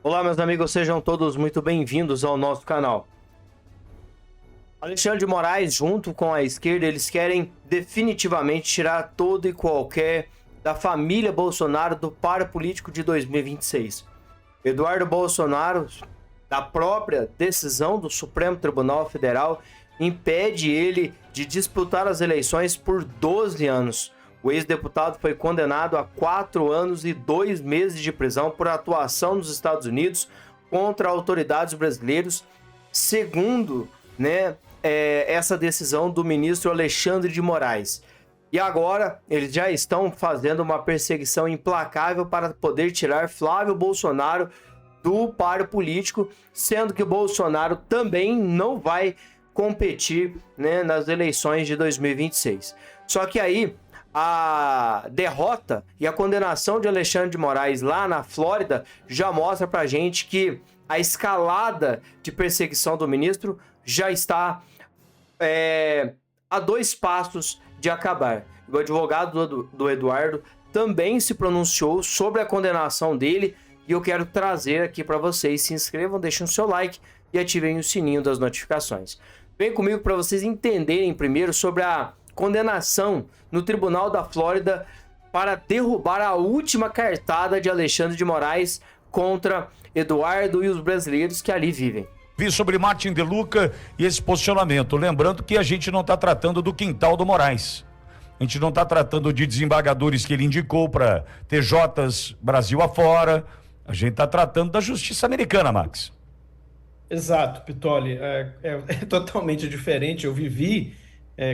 Olá, meus amigos, sejam todos muito bem-vindos ao nosso canal. Alexandre de Moraes, junto com a esquerda, eles querem definitivamente tirar todo e qualquer da família Bolsonaro do páreo político de 2026. Eduardo Bolsonaro, da própria decisão do Supremo Tribunal Federal, impede ele de disputar as eleições por 12 anos. O ex-deputado foi condenado a 4 anos e 2 meses de prisão por atuação nos Estados Unidos contra autoridades brasileiras, segundo, essa decisão do ministro Alexandre de Moraes. E agora eles já estão fazendo uma perseguição implacável para poder tirar Flávio Bolsonaro do páreo político, sendo que Bolsonaro também não vai competir, nas eleições de 2026. Só que aí a derrota e a condenação de Alexandre de Moraes lá na Flórida já mostra pra gente que a escalada de perseguição do ministro já está a 2 passos de acabar. O advogado do Eduardo também se pronunciou sobre a condenação dele e eu quero trazer aqui para vocês. Se inscrevam, deixem o seu like e ativem o sininho das notificações. Vem comigo para vocês entenderem primeiro sobre a condenação no Tribunal da Flórida para derrubar a última cartada de Alexandre de Moraes contra Eduardo e os brasileiros que ali vivem. Vi sobre Martin De Luca e esse posicionamento. Lembrando que a gente não está tratando do quintal do Moraes. A gente não está tratando de desembargadores que ele indicou para TJs Brasil afora. A gente está tratando da justiça americana, Max. Exato, Pitoli. É totalmente diferente. Eu vivi,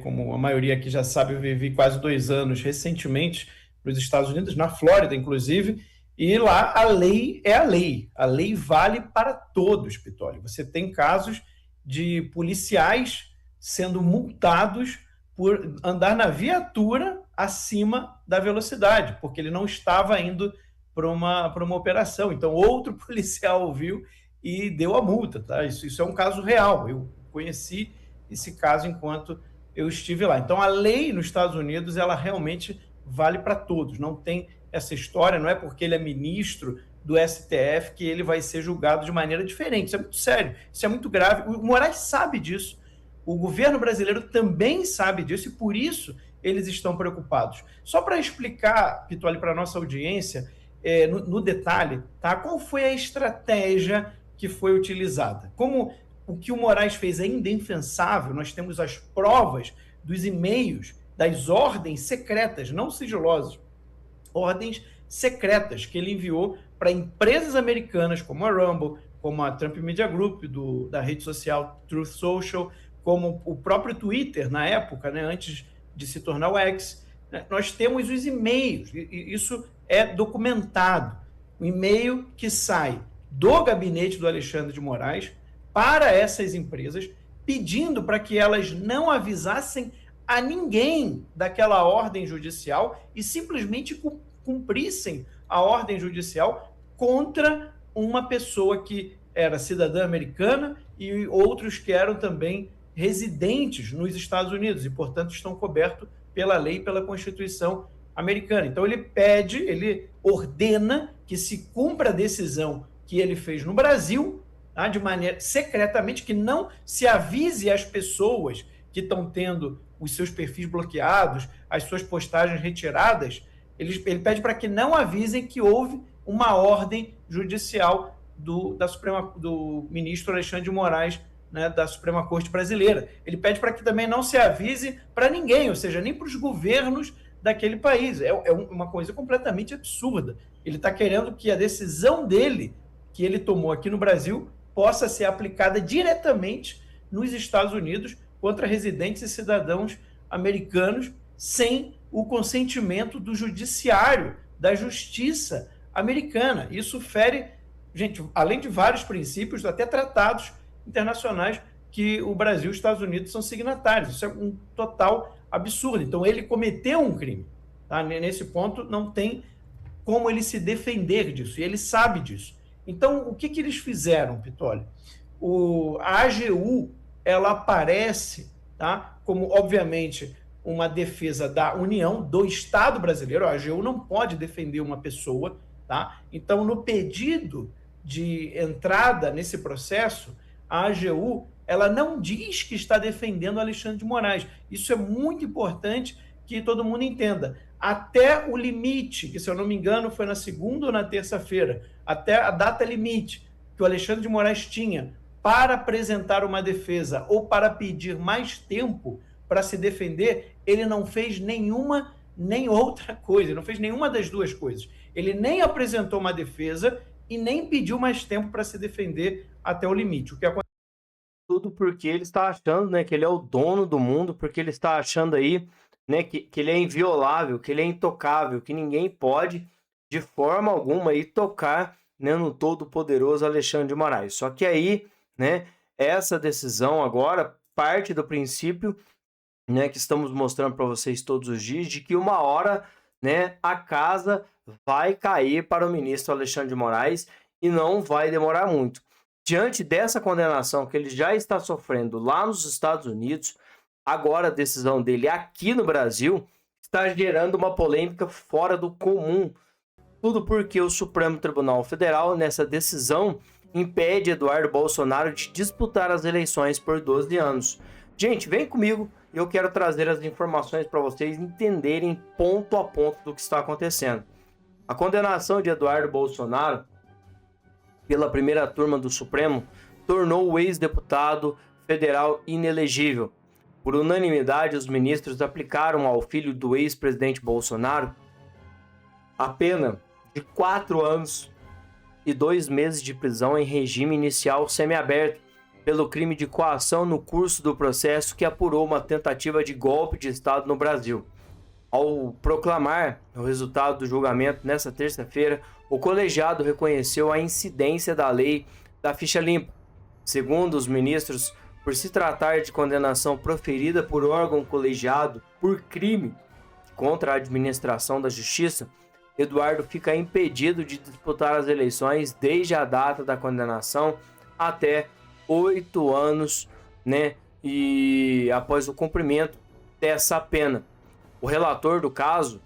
como a maioria aqui já sabe, eu vivi quase 2 anos recentemente nos Estados Unidos, na Flórida, inclusive, e lá a lei é a lei. A lei vale para todos, Pitoli. Você tem casos de policiais sendo multados por andar na viatura acima da velocidade, porque ele não estava indo para uma operação. Então, outro policial viu e deu a multa, tá? Isso é um caso real. Eu conheci esse caso enquanto eu estive lá. Então, a lei nos Estados Unidos, ela realmente vale para todos. Não tem essa história, não é porque ele é ministro do STF que ele vai ser julgado de maneira diferente. Isso é muito sério, isso é muito grave. O Moraes sabe disso. O governo brasileiro também sabe disso e, por isso, eles estão preocupados. Só para explicar, Pitoli, para a nossa audiência, no detalhe, tá? Qual foi a estratégia que foi utilizada? Como o que o Moraes fez é indefensável, nós temos as provas dos e-mails, das ordens secretas, não sigilosas, ordens secretas que ele enviou para empresas americanas como a Rumble, como a Trump Media Group, da rede social Truth Social, como o próprio Twitter na época, antes de se tornar o X. Nós temos os e-mails, e isso é documentado. O e-mail que sai do gabinete do Alexandre de Moraes para essas empresas, pedindo para que elas não avisassem a ninguém daquela ordem judicial e simplesmente cumprissem a ordem judicial contra uma pessoa que era cidadã americana e outros que eram também residentes nos Estados Unidos e, portanto, estão cobertos pela lei e pela Constituição americana. Então, ele ordena que se cumpra a decisão que ele fez no Brasil, tá, de maneira secretamente, que não se avise as pessoas que estão tendo os seus perfis bloqueados, as suas postagens retiradas. Ele pede para que não avisem que houve uma ordem judicial do ministro Alexandre de Moraes, da Suprema Corte Brasileira. Ele pede para que também não se avise para ninguém, ou seja, nem para os governos daquele país. É uma coisa completamente absurda. Ele está querendo que a decisão dele, que ele tomou aqui no Brasil, possa ser aplicada diretamente nos Estados Unidos contra residentes e cidadãos americanos sem o consentimento do judiciário, da justiça americana. Isso fere, gente, além de vários princípios, até tratados internacionais que o Brasil e os Estados Unidos são signatários. Isso é um total absurdo. Então, ele cometeu um crime. Tá? Nesse ponto, não tem como ele se defender disso, e ele sabe disso. Então, o que eles fizeram, Pitoli? A AGU, ela aparece, tá, como, obviamente, uma defesa da União, do Estado brasileiro. A AGU não pode defender uma pessoa, tá? Então, no pedido de entrada nesse processo, a AGU ela não diz que está defendendo Alexandre de Moraes. Isso é muito importante que todo mundo entenda. Até o limite, que se eu não me engano foi na segunda ou na terça-feira, até a data limite que o Alexandre de Moraes tinha para apresentar uma defesa ou para pedir mais tempo para se defender, ele não fez nenhuma nem outra coisa, ele não fez nenhuma das duas coisas. Ele nem apresentou uma defesa e nem pediu mais tempo para se defender até o limite. O que aconteceu? Tudo porque ele está achando, né, que ele é o dono do mundo, porque ele está achando aí, né, que ele é inviolável, que ele é intocável, que ninguém pode, de forma alguma, aí tocar, né, no todo-poderoso Alexandre de Moraes. Só que aí, né, essa decisão agora parte do princípio, né, que estamos mostrando para vocês todos os dias, de que uma hora, né, a casa vai cair para o ministro Alexandre de Moraes e não vai demorar muito. Diante dessa condenação que ele já está sofrendo lá nos Estados Unidos, agora a decisão dele aqui no Brasil está gerando uma polêmica fora do comum. Tudo porque o Supremo Tribunal Federal, nessa decisão, impede Eduardo Bolsonaro de disputar as eleições por 12 anos. Gente, vem comigo, eu quero trazer as informações para vocês entenderem ponto a ponto do que está acontecendo. A condenação de Eduardo Bolsonaro pela primeira turma do Supremo tornou o ex-deputado federal inelegível. Por unanimidade, os ministros aplicaram ao filho do ex-presidente Bolsonaro a pena de 4 anos e 2 meses de prisão em regime inicial semiaberto pelo crime de coação no curso do processo que apurou uma tentativa de golpe de Estado no Brasil. Ao proclamar o resultado do julgamento nesta terça-feira, o colegiado reconheceu a incidência da lei da ficha limpa. Segundo os ministros, por se tratar de condenação proferida por órgão colegiado por crime contra a administração da justiça, Eduardo fica impedido de disputar as eleições desde a data da condenação até 8 anos, né? E após o cumprimento dessa pena. O relator do caso,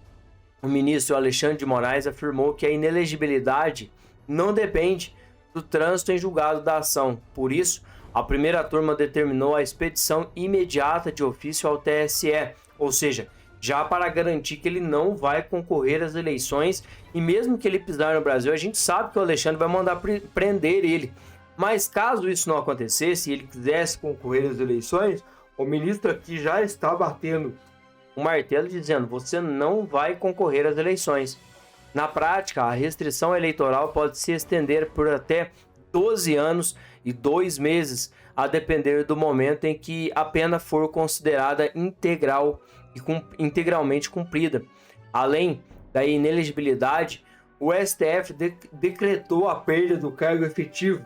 o ministro Alexandre de Moraes, afirmou que a inelegibilidade não depende do trânsito em julgado da ação. Por isso, a primeira turma determinou a expedição imediata de ofício ao TSE, ou seja, já para garantir que ele não vai concorrer às eleições, e mesmo que ele pisar no Brasil, a gente sabe que o Alexandre vai mandar prender ele. Mas caso isso não acontecesse e ele quisesse concorrer às eleições, o ministro aqui já está batendo o martelo dizendo: você não vai concorrer às eleições. Na prática, a restrição eleitoral pode se estender por até 12 anos e 2 meses, a depender do momento em que a pena for considerada integral e integralmente cumprida. Além da inelegibilidade, o STF decretou a perda do cargo efetivo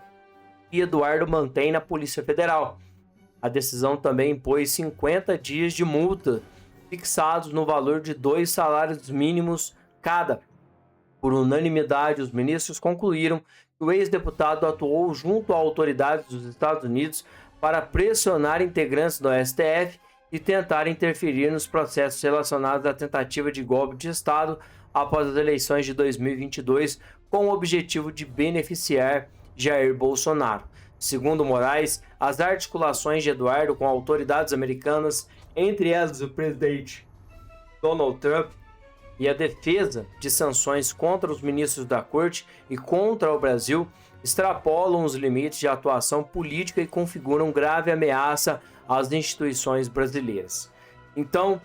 que Eduardo mantém na Polícia Federal. A decisão também impôs 50 dias de multa, fixados no valor de 2 salários mínimos cada. Por unanimidade, os ministros concluíram que o ex-deputado atuou junto a autoridades dos Estados Unidos para pressionar integrantes do STF e tentar interferir nos processos relacionados à tentativa de golpe de Estado após as eleições de 2022, com o objetivo de beneficiar Jair Bolsonaro. Segundo Moraes, as articulações de Eduardo com autoridades americanas, entre elas o presidente Donald Trump, e a defesa de sanções contra os ministros da corte e contra o Brasil, extrapolam os limites de atuação política e configuram grave ameaça às instituições brasileiras. Então,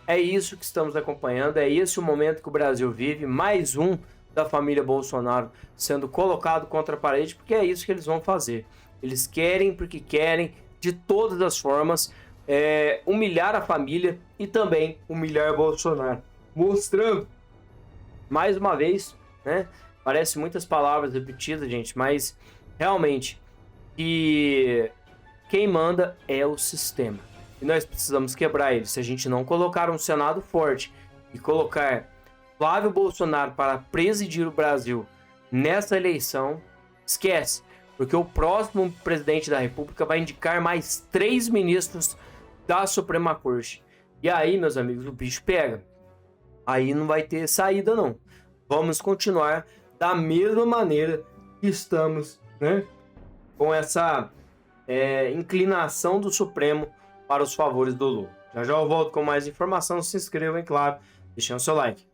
é isso que estamos acompanhando, é esse o momento que o Brasil vive, mais um da família Bolsonaro sendo colocado contra a parede, porque é isso que eles vão fazer. Eles querem, porque querem, de todas as formas, humilhar a família e também humilhar Bolsonaro. Mostrando, mais uma vez, né? Parece muitas palavras repetidas, gente, mas realmente que quem manda é o sistema. E nós precisamos quebrar ele. Se a gente não colocar um Senado forte e colocar Flávio Bolsonaro para presidir o Brasil nessa eleição, esquece. Porque o próximo presidente da República vai indicar mais 3 ministros da Suprema Corte. E aí, meus amigos, o bicho pega. Aí não vai ter saída, não. Vamos continuar da mesma maneira que estamos, né, com essa inclinação do Supremo para os favores do Lula. Já já eu volto com mais informação. Se inscrevam, e claro, deixem o seu like.